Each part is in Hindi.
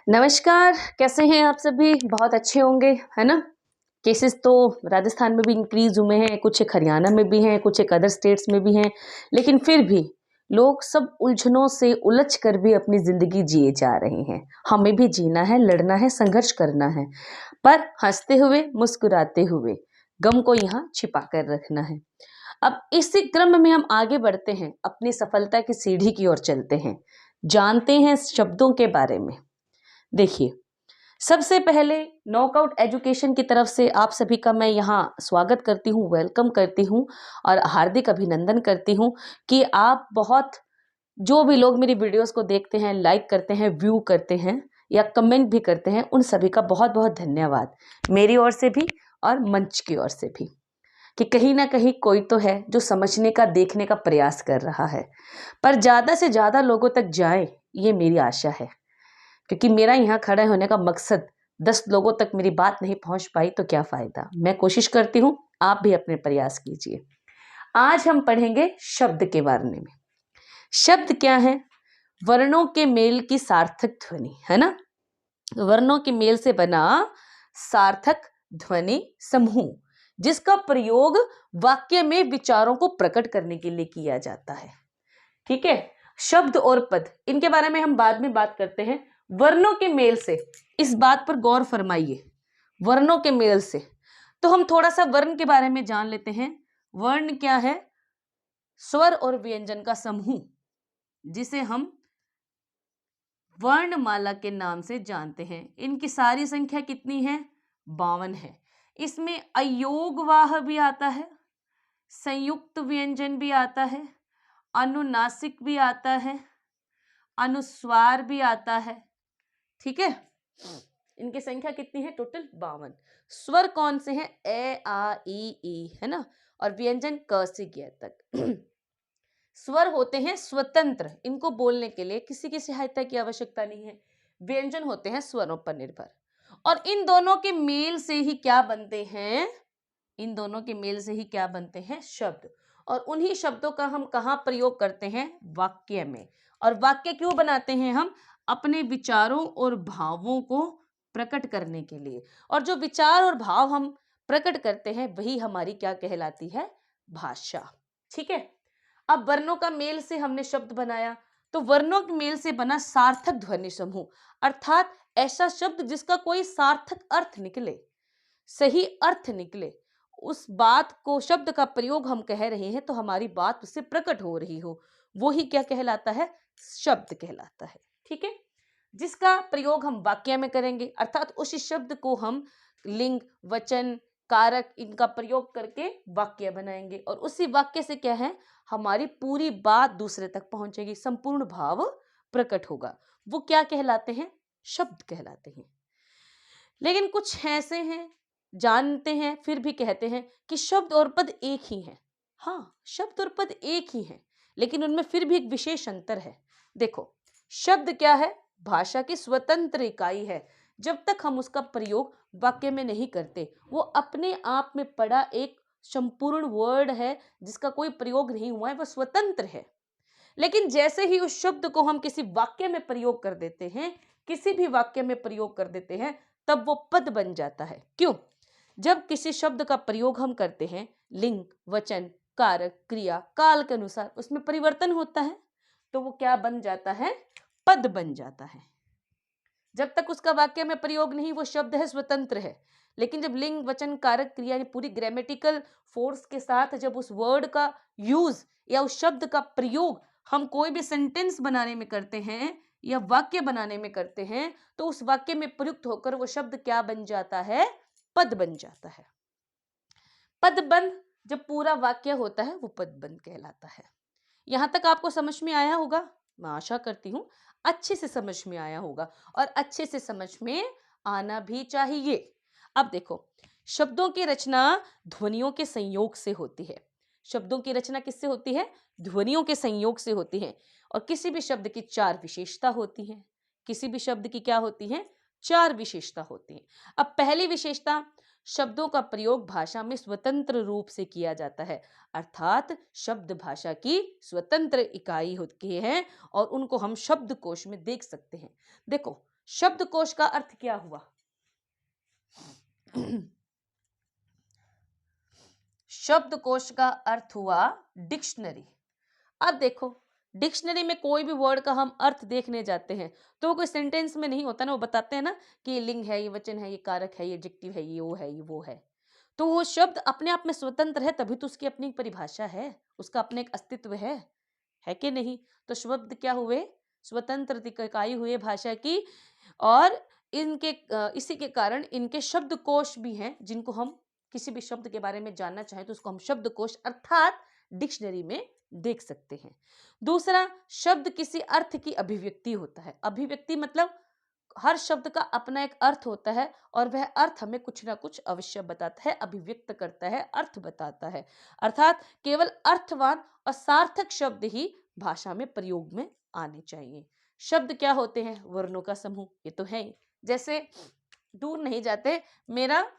नमस्कार, कैसे हैं आप सभी? बहुत अच्छे होंगे, है ना? केसेस तो राजस्थान में भी इंक्रीज़ हुए हैं, कुछ एक हरियाणा में भी हैं, कुछ एक अदर स्टेट्स में भी हैं, लेकिन फिर भी लोग सब उलझनों से उलझ कर भी अपनी ज़िंदगी जिए जा रहे हैं। हमें भी जीना है, लड़ना है, संघर्ष करना है, पर हँसते हुए, मुस्कुराते हुए, गम को यहाँ छिपा कर रखना है। अब इसी क्रम में हम आगे बढ़ते हैं, अपनी सफलता की सीढ़ी की ओर चलते हैं, जानते हैं शब्दों के बारे में। देखिए, सबसे पहले नॉकआउट एजुकेशन की तरफ से आप सभी का मैं यहाँ स्वागत करती हूँ, वेलकम करती हूँ और हार्दिक अभिनंदन करती हूँ कि आप बहुत जो भी लोग मेरी वीडियोस को देखते हैं, लाइक करते हैं, व्यू करते हैं या कमेंट भी करते हैं, उन सभी का बहुत-बहुत धन्यवाद। मेरी ओर से भी और मंच की ओर से भी कि कहीं न कहीं कोई तो है जो समझने का, देखने का प्रयास कर रहा है। पर ज़्यादा से ज़्यादा लोगों तक जाए, ये मेरी आशा है। क्योंकि मेरा यहाँ खड़े होने का मकसद 10 लोगों तक मेरी बात नहीं पहुँच पाई तो क्या फ़ायदा? मैं कोशिश करती हूँ, आप भी अपने प्रयास कीजिए। आज हम पढ़ेंगे शब्द के बारे में। शब्द क्या है? वर्णों के मेल की सार्थक ध्वनि, है ना? वर्णों के मेल से बना सार्थक ध्वनि समूह, जिसका प्रयोग वाक्य में विचारों को प्रकट करने के लिए किया जाता है। ठीक है? शब्द और पद, इनके बारे में हम बाद में बात करते हैं। वर्णों के मेल से, इस बात पर गौर फरमाइए, वर्णों के मेल से। तो हम थोड़ा सा वर्ण के बारे में जान लेते हैं। वर्ण क्या है? स्वर और व्यंजन का समूह, जिसे हम वर्णमाला के नाम से जानते हैं। इनकी सारी संख्या कितनी है? 52 है। इसमें अयोगवाह भी आता है, संयुक्त व्यंजन भी आता है, अनुनासिक भी आता है, अनुस्वार भी आता है। ठीक है, इनकी संख्या कितनी है? टोटल 52। स्वर कौन से हैं? ए, आ, ई, है ना? और व्यंजन क से ग तक। स्वर होते हैं स्वतंत्र, इनको बोलने के लिए किसी की सहायता की आवश्यकता नहीं है। व्यंजन होते हैं स्वरों पर निर्भर, और इन दोनों के मेल से ही क्या बनते हैं? इन दोनों के मेल से ही क्या बनते हैं? शब्द। और उन्हीं शब्दों का हम कहाँ प्रयोग करते हैं? वाक्य में। और वाक्य क्यों बनाते हैं हम? अपने विचारों और भावों को प्रकट करने के लिए। और जो विचार और भाव हम प्रकट करते हैं, वही हमारी क्या कहलाती है? भाषा। ठीक है, अब वर्णों का मेल से हमने शब्द बनाया, तो वर्णों के मेल से बना सार्थक ध्वनि समूह, अर्थात ऐसा शब्द जिसका कोई सार्थक अर्थ निकले, सही अर्थ निकले, उस बात को, शब्द का प्रयोग हम कह रहे हैं तो हमारी बात उससे प्रकट हो रही हो, वो ही क्या कहलाता है? शब्द कहलाता है। ठीक है, जिसका प्रयोग हम वाक्य में करेंगे, अर्थात उस शब्द को हम लिंग, वचन, कारक, इनका प्रयोग करके वाक्य बनाएंगे, और उसी वाक्य से क्या है? हमारी पूरी बात दूसरे तक पहुंचेगी, संपूर्ण भाव प्रकट होगा। वो क्या कहलाते हैं? शब्द कहलाते हैं। लेकिन कुछ ऐसे हैं, जानते हैं फिर भी कहते हैं कि शब्द और पद एक ही हैं। हाँ, शब्द और पद एक ही हैं, लेकिन उनमें फिर भी एक विशेष अंतर है। देखो, शब्द क्या है? भाषा की स्वतंत्र इकाई है। जब तक हम उसका प्रयोग वाक्य में नहीं करते, वो अपने आप में पड़ा एक संपूर्ण वर्ड है, जिसका कोई प्रयोग नहीं हुआ है, वह स्वतंत्र है। लेकिन जैसे ही उस शब्द को हम किसी वाक्य में प्रयोग कर देते हैं, किसी भी वाक्य में प्रयोग कर देते हैं, तब वो पद बन जाता है। क्यों? जब किसी शब्द का प्रयोग हम करते हैं, लिंग, वचन, कारक, क्रिया, काल के अनुसार उसमें परिवर्तन होता है, तो वो क्या बन जाता है? पद बन जाता है। जब तक उसका वाक्य में प्रयोग नहीं, वो शब्द है, स्वतंत्र है। लेकिन जब लिंग, वचन, कारक, क्रिया यानी पूरी ग्रामेटिकल फोर्स के साथ जब उस वर्ड का यूज या उस शब्द का प्रयोग हम कोई भी सेंटेंस बनाने में करते हैं या वाक्य बनाने में करते हैं, तो उस वाक्य में प्रयुक्त होकर वो शब्द क्या बन जाता है? पद बन जाता है। पदबंध जब पूरा वाक्य होता है, वो पदबंध कहलाता है। यहां तक आपको समझ में आया होगा? मैं आशा करती हूं अच्छे से समझ में आया होगा, और अच्छे से समझ में आना भी चाहिए। अब देखो, शब्दों की रचना ध्वनियों के संयोग से होती है। शब्दों की रचना किससे होती है? ध्वनियों के संयोग से होती है। और किसी भी शब्द की 4 विशेषता होती है। किसी भी शब्द की क्या होती है? 4 विशेषता होती है। अब पहली विशेषता, शब्दों का प्रयोग भाषा में स्वतंत्र रूप से किया जाता है, अर्थात शब्द भाषा की स्वतंत्र इकाई होती है और उनको हम शब्दकोश में देख सकते हैं। देखो, शब्दकोश का अर्थ क्या हुआ? शब्दकोश का अर्थ हुआ डिक्शनरी। अब देखो, डिक्शनरी में कोई भी वर्ड का हम अर्थ देखने जाते हैं तो वो कोई सेंटेंस में नहीं होता ना, वो बताते हैं ना कि ये लिंग है, ये वचन है, ये कारक है, ये एडजेक्टिव है, ये वो है, ये वो है। तो वो शब्द अपने आप में स्वतंत्र है, तभी तो उसकी अपनी एक परिभाषा है, उसका अपने एक अस्तित्व है कि नहीं? तो शब्द क्या हुए? स्वतंत्र इकाई हुए भाषा की। और इनके इसी के कारण इनके शब्दकोश भी हैं, जिनको हम किसी भी शब्द के बारे में जानना चाहें तो उसको हम शब्दकोश अर्थात डिक्शनरी में देख सकते हैं। दूसरा, शब्द किसी अर्थ की अभिव्यक्ति होता है। अभिव्यक्ति मतलब हर शब्द का अपना एक अर्थ होता है और वह अर्थ हमें कुछ ना कुछ अवश्य बताता है, अभिव्यक्त करता है, अर्थ बताता है। अर्थात केवल अर्थवान और सार्थक शब्द ही भाषा में प्रयोग में आने चाहिए। शब्द क्या होते हैं? वर्णों का समूह, ये तो है ही। जैसे दूर नहीं जाते, मेरा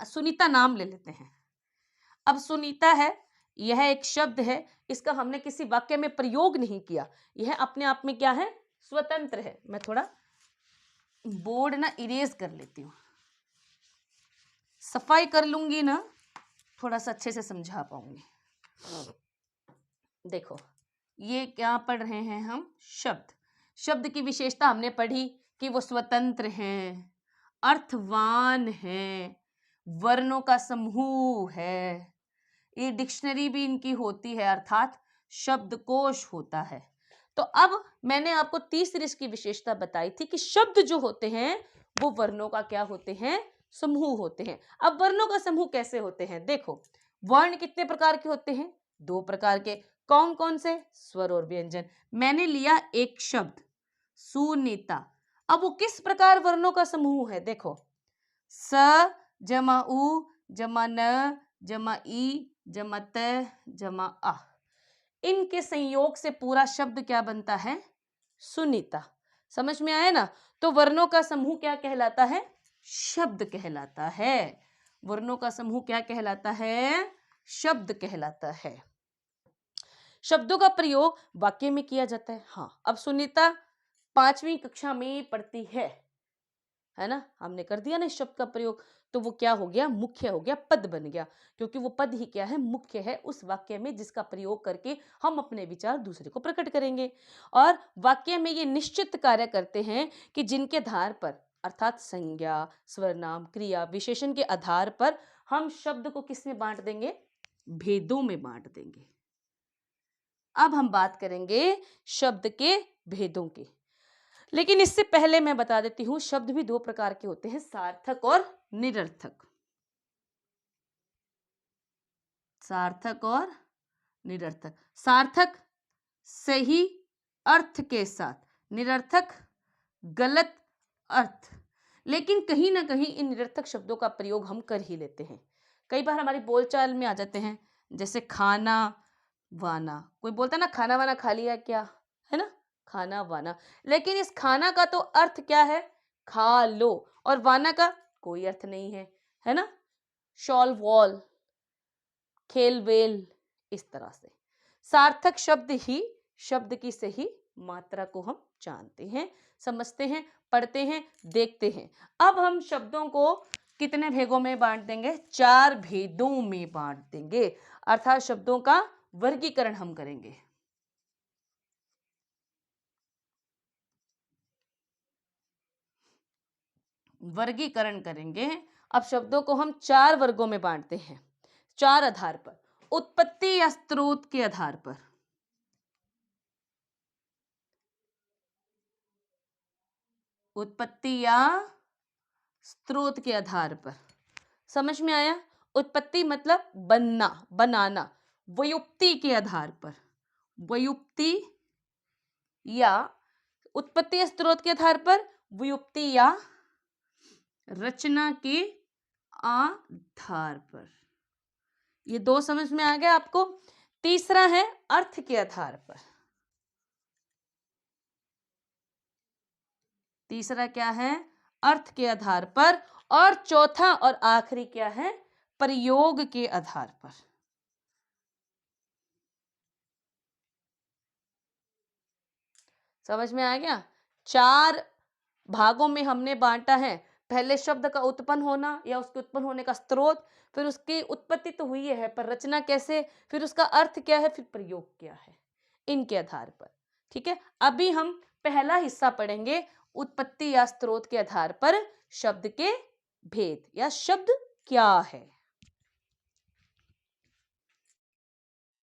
सुनीता नाम ले लेते हैं। अब सुनीता है, यह एक शब्द है, इसका हमने किसी वाक्य में प्रयोग नहीं किया, यह अपने आप में क्या है? स्वतंत्र है। मैं थोड़ा बोर्ड ना इरेज कर लेती हूँ, सफाई कर लूंगी ना, थोड़ा सा अच्छे से समझा पाऊंगी। देखो, ये क्या पढ़ रहे हैं हम? शब्द। शब्द की विशेषता हमने पढ़ी कि वो स्वतंत्र हैं, अर्थवान हैं, वर्णों का समूह है, ये डिक्शनरी भी इनकी होती है, अर्थात शब्दकोश होता है। तो अब मैंने आपको तीसरी इसकी विशेषता बताई थी कि शब्द जो होते हैं वो वर्णों का क्या होते हैं? समूह होते हैं। अब वर्णों का समूह कैसे होते हैं? देखो, वर्ण कितने प्रकार के होते हैं? 2 प्रकार के। कौन कौन से? स्वर और व्यंजन। मैंने लिया एक शब्द सुनीता, अब वो किस प्रकार वर्णों का समूह है? देखो, स जमा उ जमा न जमा ई जमा त जमा आ, इनके संयोग से पूरा शब्द क्या बनता है? सुनीता। समझ में आया ना? तो वर्णों का समूह क्या कहलाता है? शब्द कहलाता है। वर्णों का समूह क्या कहलाता है? शब्द कहलाता है। शब्दों का प्रयोग वाक्य में किया जाता है। हाँ, अब सुनीता 5वीं कक्षा में पढ़ती है ना, हमने कर दिया ना इस शब्द का प्रयोग, तो वो क्या हो गया? मुख्य हो गया, पद बन गया, क्योंकि वो पद ही क्या है? मुख्य है उस वाक्य में, जिसका प्रयोग करके हम अपने विचार दूसरे को प्रकट करेंगे। और वाक्य में ये निश्चित कार्य करते हैं कि जिनके आधार पर, अर्थात संज्ञा, सर्वनाम, क्रिया, विशेषण के आधार पर हम शब्द को किस में बांट देंगे? भेदों में बांट देंगे। अब हम बात करेंगे शब्द के भेदों की, लेकिन इससे पहले मैं बता देती हूं, शब्द भी 2 प्रकार के होते हैं, सार्थक और निरर्थक। सार्थक और निरर्थक। सार्थक सही अर्थ के साथ, निरर्थक गलत अर्थ। लेकिन कहीं ना कहीं इन निरर्थक शब्दों का प्रयोग हम कर ही लेते हैं, कई बार हमारी बोलचाल में आ जाते हैं। जैसे खाना वाना, कोई बोलता है ना खाना वाना खा लिया क्या, है ना, खाना वाना। लेकिन इस खाना का तो अर्थ क्या है? खा लो। और वाना का कोई अर्थ नहीं है ना, शॉल वॉल, खेल वेल, इस तरह से। सार्थक शब्द ही शब्द की सही मात्रा को हम जानते हैं, समझते हैं, पढ़ते हैं, देखते हैं। अब हम शब्दों को कितने भेगों में बांट देंगे? 4 भेदों में बांट देंगे, अर्थात शब्दों का वर्गीकरण हम करेंगे। वर्गीकरण करेंगे। अब शब्दों को हम 4 वर्गों में बांटते हैं, 4 आधार पर। उत्पत्ति या स्रोत के आधार पर, उत्पत्ति या स्रोत के आधार पर। समझ में आया? उत्पत्ति मतलब बनना, बनाना। व्युत्पत्ति के आधार पर, व्युत्पत्ति या उत्पत्ति या स्रोत के आधार पर, व्युत्पत्ति या रचना के आधार पर। ये 2 समझ में आ गया आपको? तीसरा है अर्थ के आधार पर। तीसरा क्या है? अर्थ के आधार पर। और चौथा और आखिरी क्या है? प्रयोग के आधार पर। समझ में आ गया? 4 भागों में हमने बांटा है, पहले शब्द का उत्पन्न होना या उसके उत्पन्न होने का स्रोत, फिर उसकी उत्पत्ति तो हुई है पर रचना कैसे, फिर उसका अर्थ क्या है, फिर प्रयोग क्या है, इनके आधार पर। ठीक है, अभी हम पहला हिस्सा पढ़ेंगे, उत्पत्ति या स्रोत के आधार पर शब्द के भेद या शब्द क्या है।